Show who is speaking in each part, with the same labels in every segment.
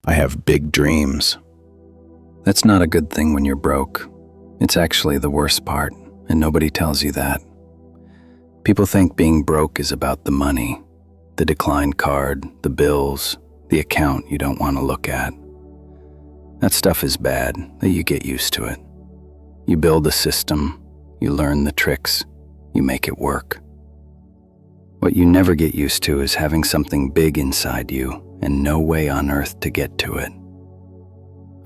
Speaker 1: I have big dreams. That's not a good thing when you're broke. It's actually the worst part, and nobody tells you that. People think being broke is about the money, the declined card, the bills, the account you don't want to look at. That stuff is bad, that you get used to it. You build a system, you learn the tricks, you make it work. What you never get used to is having something big inside you and no way on earth to get to it.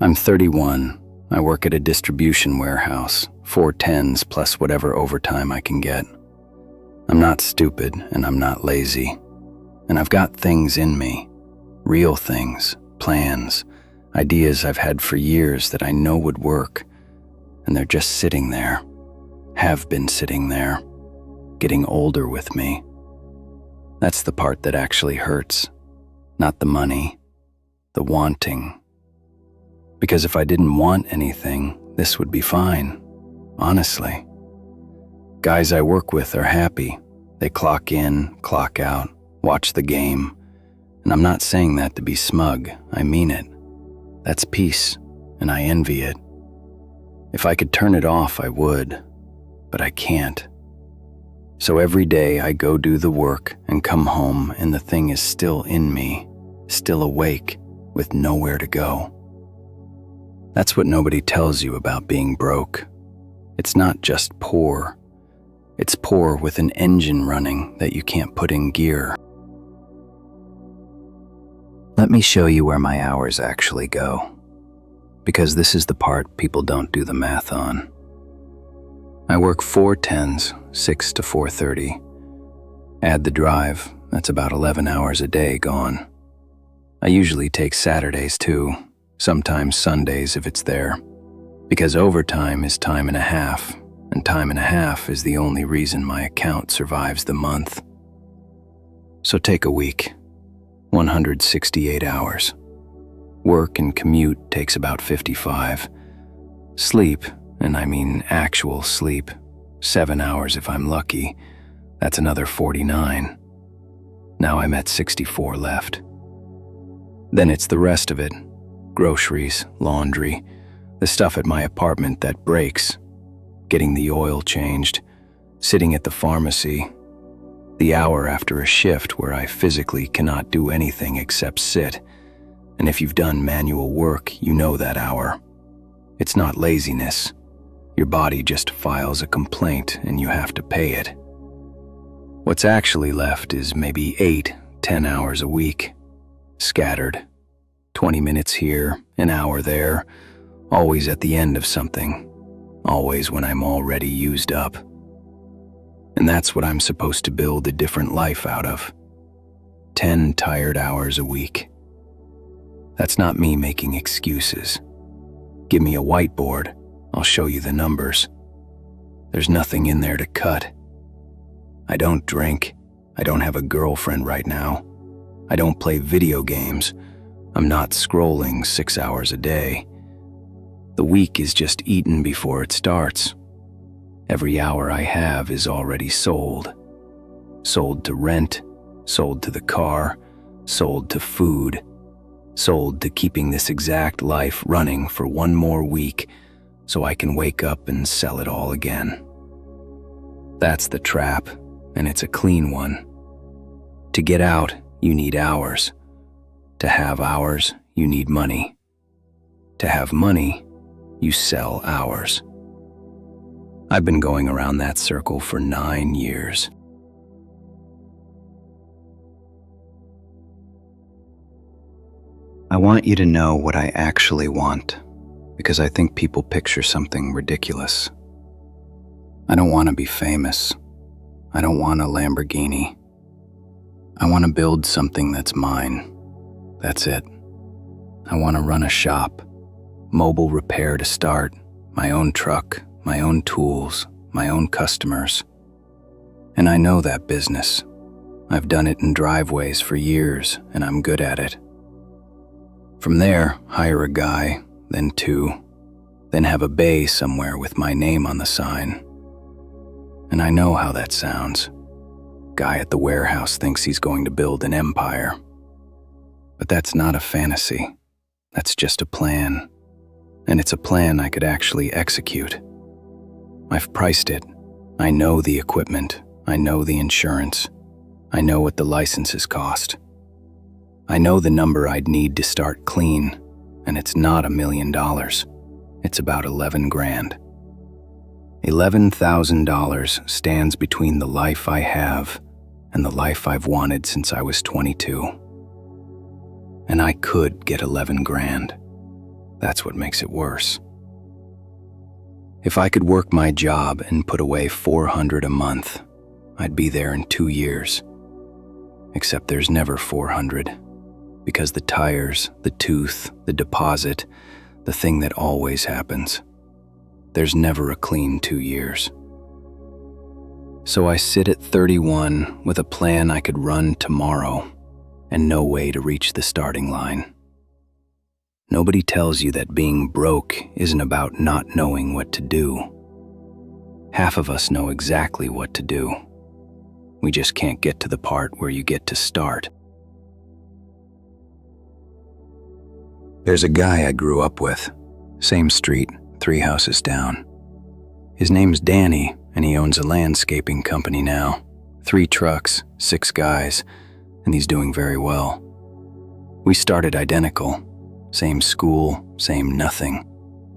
Speaker 1: I'm 31. I work at a distribution warehouse, 410s plus whatever overtime I can get. I'm not stupid and I'm not lazy. And I've got things in me, real things, plans, ideas I've had for years that I know would work. And they're just sitting there, have been sitting there, getting older with me. That's the part that actually hurts, not the money, the wanting. Because if I didn't want anything, this would be fine, honestly. Guys I work with are happy. They clock in, clock out, watch the game. And I'm not saying that to be smug, I mean it. That's peace, and I envy it. If I could turn it off, I would, but I can't. So every day I go do the work and come home and the thing is still in me, still awake, with nowhere to go. That's what nobody tells you about being broke. It's not just poor. It's poor with an engine running that you can't put in gear. Let me show you where my hours actually go, because this is the part people don't do the math on. I work 410s, 6 to 4:30. Add the drive, that's about 11 hours a day gone. I usually take Saturdays too, sometimes Sundays if it's there, because overtime is time and a half, and time and a half is the only reason my account survives the month. So take a week, 168 hours. Work and commute takes about 55. Sleep, and I mean actual sleep, 7 hours if I'm lucky, that's another 49. Now I'm at 64 left. Then it's the rest of it, groceries, laundry, the stuff at my apartment that breaks, getting the oil changed, sitting at the pharmacy, the hour after a shift where I physically cannot do anything except sit. And if you've done manual work, you know that hour. It's not laziness. Your body just files a complaint and you have to pay it. What's actually left is maybe 8-10 hours a week, scattered. 20 minutes here, an hour there, always at the end of something, always when I'm already used up. And that's what I'm supposed to build a different life out of. 10 tired hours a week. That's not me making excuses. Give me a whiteboard, I'll show you the numbers. There's nothing in there to cut. I don't drink. I don't have a girlfriend right now. I don't play video games. I'm not scrolling 6 hours a day. The week is just eaten before it starts. Every hour I have is already sold. Sold to rent, sold to the car, sold to food, sold to keeping this exact life running for one more week so I can wake up and sell it all again. That's the trap, and it's a clean one. To get out, you need hours. To have hours, you need money. To have money, you sell hours. I've been going around that circle for 9 years. I want you to know what I actually want, because I think people picture something ridiculous. I don't want to be famous. I don't want a Lamborghini. I want to build something that's mine. That's it. I want to run a shop, mobile repair to start, my own truck, my own tools, my own customers. And I know that business. I've done it in driveways for years, and I'm good at it. From there, hire a guy, then 2, then have a bay somewhere with my name on the sign. And I know how that sounds. Guy at the warehouse thinks he's going to build an empire. But that's not a fantasy. That's just a plan. And it's a plan I could actually execute. I've priced it. I know the equipment. I know the insurance. I know what the licenses cost. I know the number I'd need to start clean, and it's not $1 million. It's about 11 grand. $11,000 stands between the life I have and the life I've wanted since I was 22. And I could get 11 grand. That's what makes it worse. If I could work my job and put away $400 a month, I'd be there in 2 years. Except there's never 400, because the tires, the tooth, the deposit, the thing that always happens. There's never a clean 2 years. So I sit at 31 with a plan I could run tomorrow and no way to reach the starting line. Nobody tells you that being broke isn't about not knowing what to do. Half of us know exactly what to do. We just can't get to the part where you get to start. There's a guy I grew up with, same street, 3 houses down. His name's Danny, and he owns a landscaping company now. 3 trucks, 6 guys, and he's doing very well. We started identical. Same school, same nothing.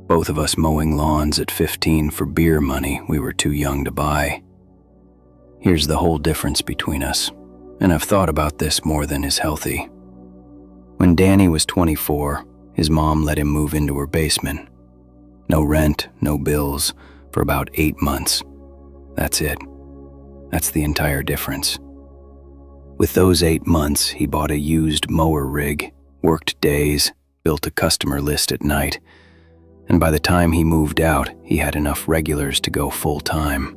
Speaker 1: Both of us mowing lawns at 15 for beer money we were too young to buy. Here's the whole difference between us, and I've thought about this more than is healthy. When Danny was 24, his mom let him move into her basement. No rent, no bills, for about 8 months. That's it. That's the entire difference. With those 8 months, he bought a used mower rig, worked days, built a customer list at night, and by the time he moved out, he had enough regulars to go full-time.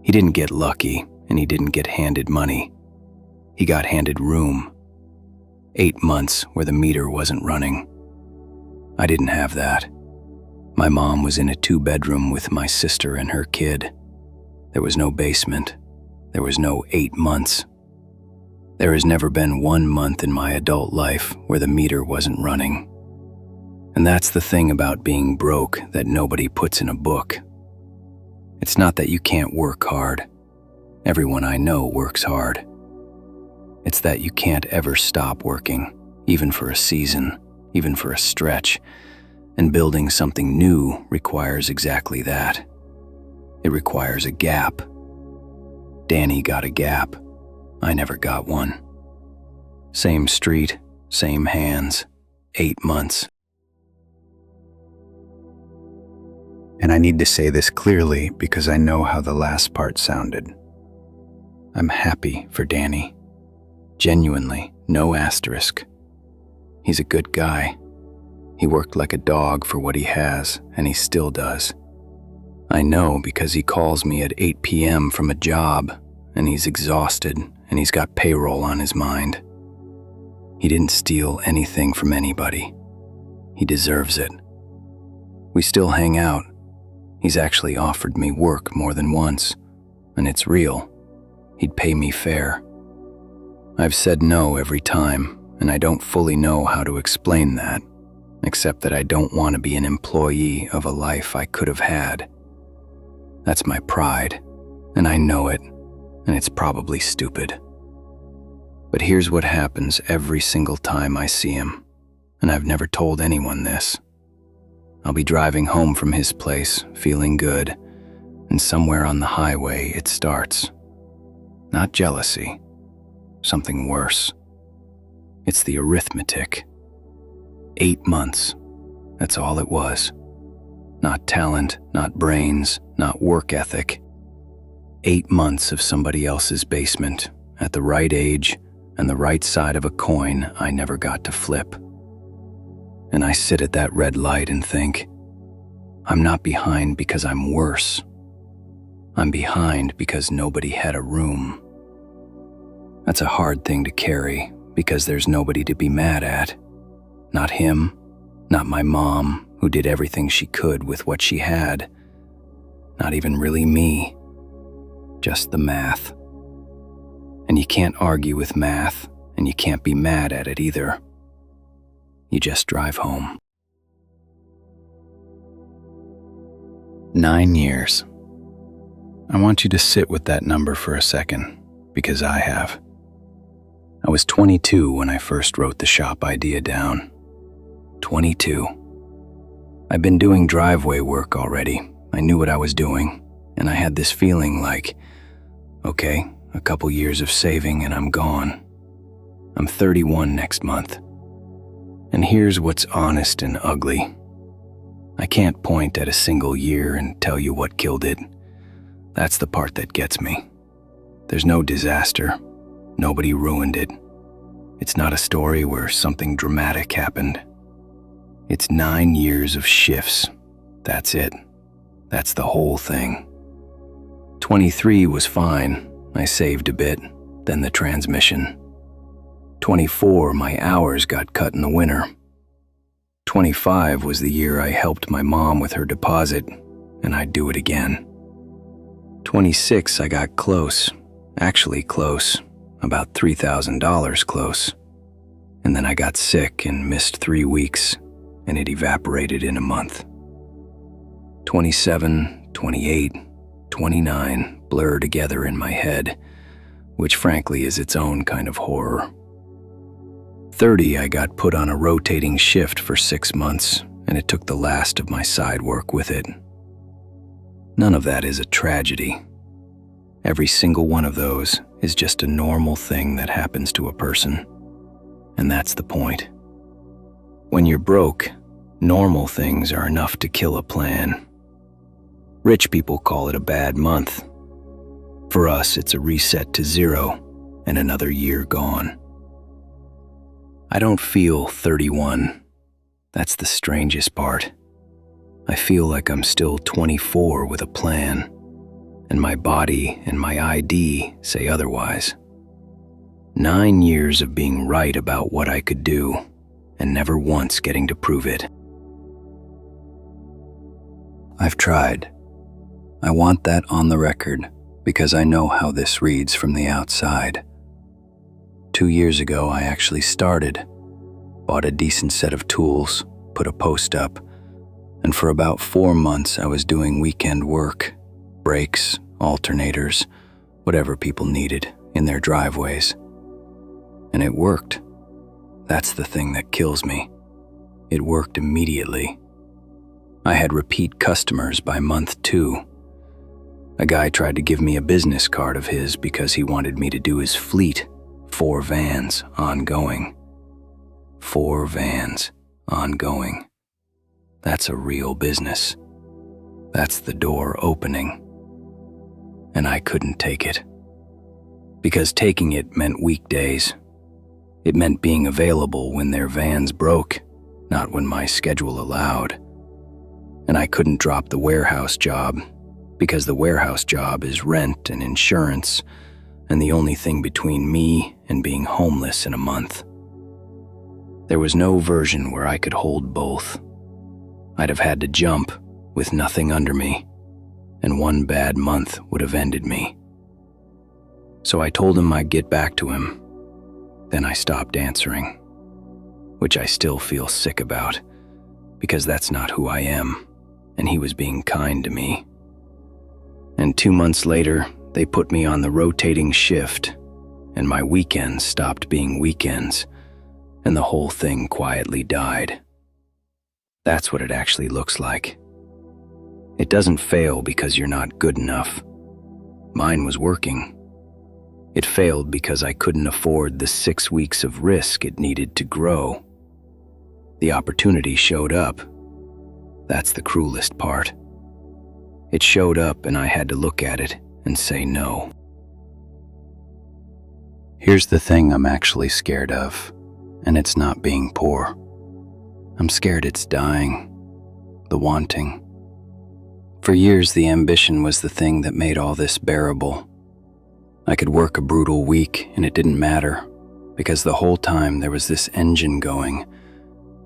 Speaker 1: He didn't get lucky, and he didn't get handed money. He got handed room. 8 months where the meter wasn't running. I didn't have that. My mom was in a 2-bedroom with my sister and her kid. There was no basement. There was no 8 months. There has never been 1 month in my adult life where the meter wasn't running. And that's the thing about being broke that nobody puts in a book. It's not that you can't work hard. Everyone I know works hard. It's that you can't ever stop working, even for a season, even for a stretch. And building something new requires exactly that. It requires a gap. Danny got a gap. I never got one. Same street, same hands, 8 months. And I need to say this clearly because I know how the last part sounded. I'm happy for Danny. Genuinely, no asterisk. He's a good guy. He worked like a dog for what he has, and he still does. I know because he calls me at 8 p.m. from a job, and he's exhausted, and he's got payroll on his mind. He didn't steal anything from anybody. He deserves it. We still hang out. He's actually offered me work more than once, and it's real. He'd pay me fair. I've said no every time, and I don't fully know how to explain that, except that I don't want to be an employee of a life I could have had. That's my pride, and I know it, and it's probably stupid. But here's what happens every single time I see him, and I've never told anyone this. I'll be driving home from his place, feeling good, and somewhere on the highway it starts. Not jealousy, something worse. It's the arithmetic. 8 months, that's all it was. Not talent, not brains, not work ethic. 8 months of somebody else's basement, at the right age and the right side of a coin I never got to flip. And I sit at that red light and think, I'm not behind because I'm worse. I'm behind because nobody had a room. That's a hard thing to carry because there's nobody to be mad at. Not him, not my mom, who did everything she could with what she had. Not even really me. Just the math. And you can't argue with math, and you can't be mad at it either. You just drive home. 9 years. I want you to sit with that number for a second, because I have. I was 22 when I first wrote the shop idea down. 22. I've been doing driveway work already. I knew what I was doing, and I had this feeling like, okay, a couple years of saving and I'm gone. I'm 31 next month. And here's what's honest and ugly. I can't point at a single year and tell you what killed it. That's the part that gets me. There's no disaster. Nobody ruined it. It's not a story where something dramatic happened. It's 9 years of shifts. That's it. That's the whole thing. 23 was fine. I saved a bit, then the transmission. 24, my hours got cut in the winter. 25 was the year I helped my mom with her deposit, and I'd do it again. 26, I got close, actually close, about $3,000 close. And then I got sick and missed 3 weeks, and it evaporated in a month. 27, 28, 29 blur together in my head, which frankly is its own kind of horror. 30, I got put on a rotating shift for 6 months, and it took the last of my side work with it. None of that is a tragedy. Every single one of those is just a normal thing that happens to a person. And that's the point. When you're broke, normal things are enough to kill a plan. Rich people call it a bad month. For us, it's a reset to 0 and another year gone. I don't feel 31. That's the strangest part. I feel like I'm still 24 with a plan, and my body and my ID say otherwise. 9 years of being right about what I could do, and never once getting to prove it. I've tried. I want that on the record, because I know how this reads from the outside. 2 years ago, I actually started, bought a decent set of tools, put a post up, and for about 4 months I was doing weekend work, brakes, alternators, whatever people needed in their driveways. And it worked. That's the thing that kills me. It worked immediately. I had repeat customers by month 2. A guy tried to give me a business card of his because he wanted me to do his fleet, 4 vans, ongoing. 4 vans, ongoing. That's a real business. That's the door opening. And I couldn't take it. Because taking it meant weekdays. It meant being available when their vans broke, not when my schedule allowed. And I couldn't drop the warehouse job, because the warehouse job is rent and insurance, and the only thing between me and being homeless in a month. There was no version where I could hold both. I'd have had to jump with nothing under me, and 1 bad month would have ended me. So I told him I'd get back to him. Then I stopped answering, which I still feel sick about, because that's not who I am, and he was being kind to me. And 2 months later, they put me on the rotating shift, and my weekends stopped being weekends, and the whole thing quietly died. That's what it actually looks like. It doesn't fail because you're not good enough. Mine was working. It failed because I couldn't afford the 6 weeks of risk it needed to grow. The opportunity showed up. That's the cruelest part. It showed up and I had to look at it and say no. Here's the thing I'm actually scared of, and it's not being poor. I'm scared it's dying, the wanting. For years, the ambition was the thing that made all this bearable. I could work a brutal week and it didn't matter, because the whole time there was this engine going.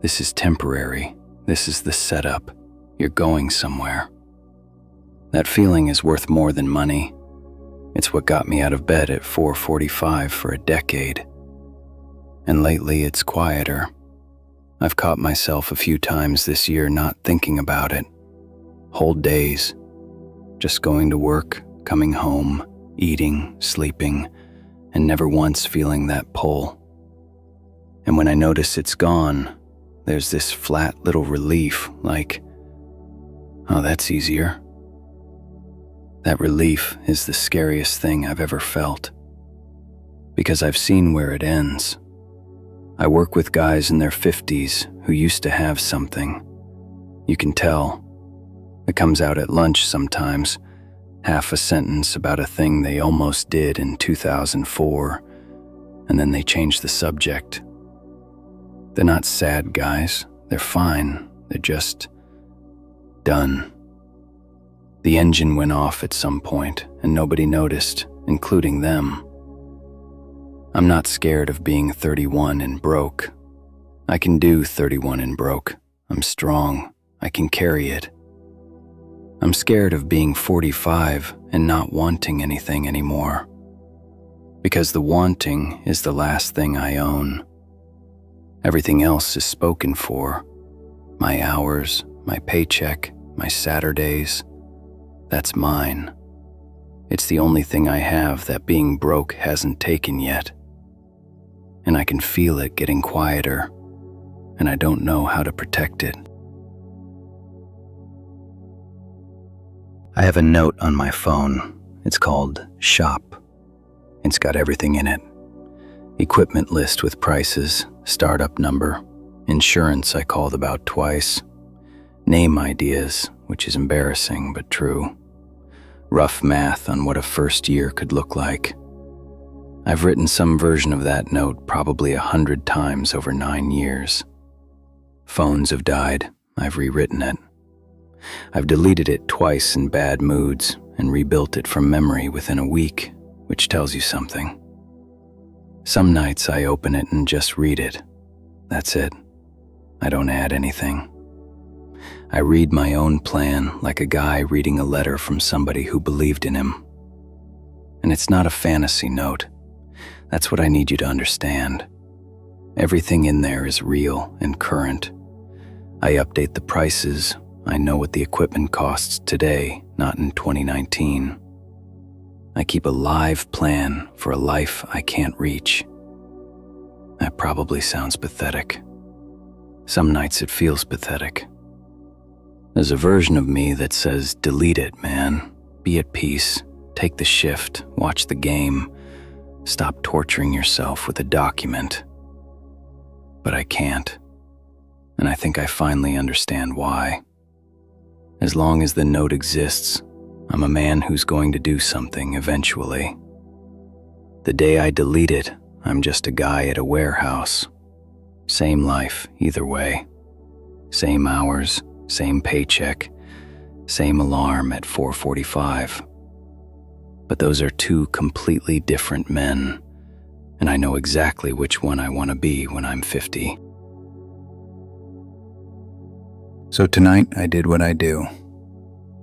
Speaker 1: This is temporary. This is the setup. You're going somewhere. That feeling is worth more than money. It's what got me out of bed at 4:45 for a decade. And lately it's quieter. I've caught myself a few times this year not thinking about it. Whole days, just going to work, coming home, eating, sleeping, and never once feeling that pull. And when I notice it's gone, there's this flat little relief, like, oh, that's easier. That relief is the scariest thing I've ever felt, because I've seen where it ends. I work with guys in their 50s who used to have something. You can tell. It comes out at lunch sometimes, half a sentence about a thing they almost did in 2004, and then they change the subject. They're not sad guys. They're fine. They're just done. The engine went off at some point, and nobody noticed, including them. I'm not scared of being 31 and broke. I can do 31 and broke. I'm strong. I can carry it. I'm scared of being 45 and not wanting anything anymore, because the wanting is the last thing I own. Everything else is spoken for. My hours, my paycheck, my Saturdays. That's mine. It's the only thing I have that being broke hasn't taken yet. And I can feel it getting quieter, and I don't know how to protect it. I have a note on my phone. It's called Shop. It's got everything in it. Equipment list with prices, startup number, insurance I called about twice, name ideas, which is embarrassing but true, rough math on what a first year could look like. I've written some version of that note probably 100 times over 9 years. Phones have died. I've rewritten it. I've deleted it twice in bad moods and rebuilt it from memory within a week, which tells you something. Some nights I open it and just read it. That's it. I don't add anything. I read my own plan like a guy reading a letter from somebody who believed in him. And it's not a fantasy note. That's what I need you to understand. Everything in there is real and current. I update the prices. I know what the equipment costs today, not in 2019. I keep a live plan for a life I can't reach. That probably sounds pathetic. Some nights it feels pathetic. There's a version of me that says, delete it, man. Be at peace. Take the shift. Watch the game. Stop torturing yourself with a document. But I can't. And I think I finally understand why. As long as the note exists, I'm a man who's going to do something eventually. The day I delete it, I'm just a guy at a warehouse. Same life, either way. Same hours, same paycheck, same alarm at 4:45. But those are two completely different men, and I know exactly which one I want to be when I'm 50. So tonight I did what I do.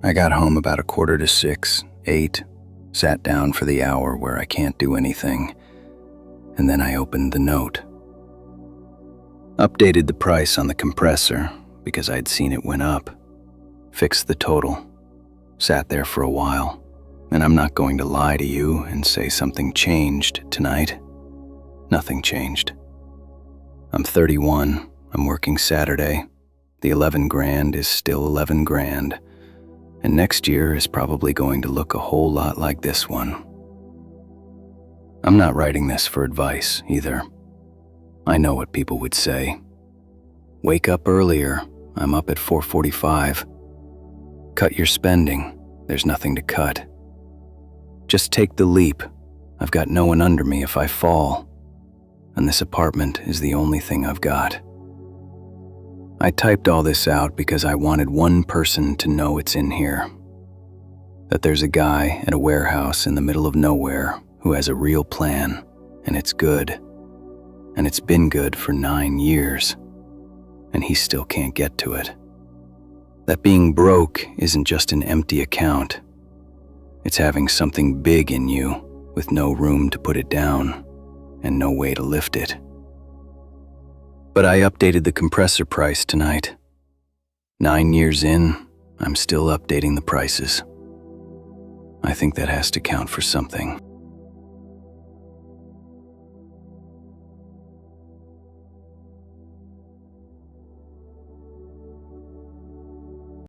Speaker 1: I got home about 5:45, ate, sat down for the hour where I can't do anything, and then I opened the note. Updated the price on the compressor because I'd seen it went up. Fixed the total. Sat there for a while, and I'm not going to lie to you and say something changed tonight. Nothing changed. I'm 31, I'm working Saturday. The 11 grand is still 11 grand. And next year is probably going to look a whole lot like this one. I'm not writing this for advice, either. I know what people would say. Wake up earlier. I'm up at 4:45. Cut your spending. There's nothing to cut. Just take the leap. I've got no one under me if I fall. And this apartment is the only thing I've got. I typed all this out because I wanted one person to know it's in here. That there's a guy at a warehouse in the middle of nowhere who has a real plan, and it's good. And it's been good for 9 years, and he still can't get to it. That being broke isn't just an empty account. It's having something big in you with no room to put it down and no way to lift it. But I updated the compressor price tonight. 9 years in, I'm still updating the prices. I think that has to count for something.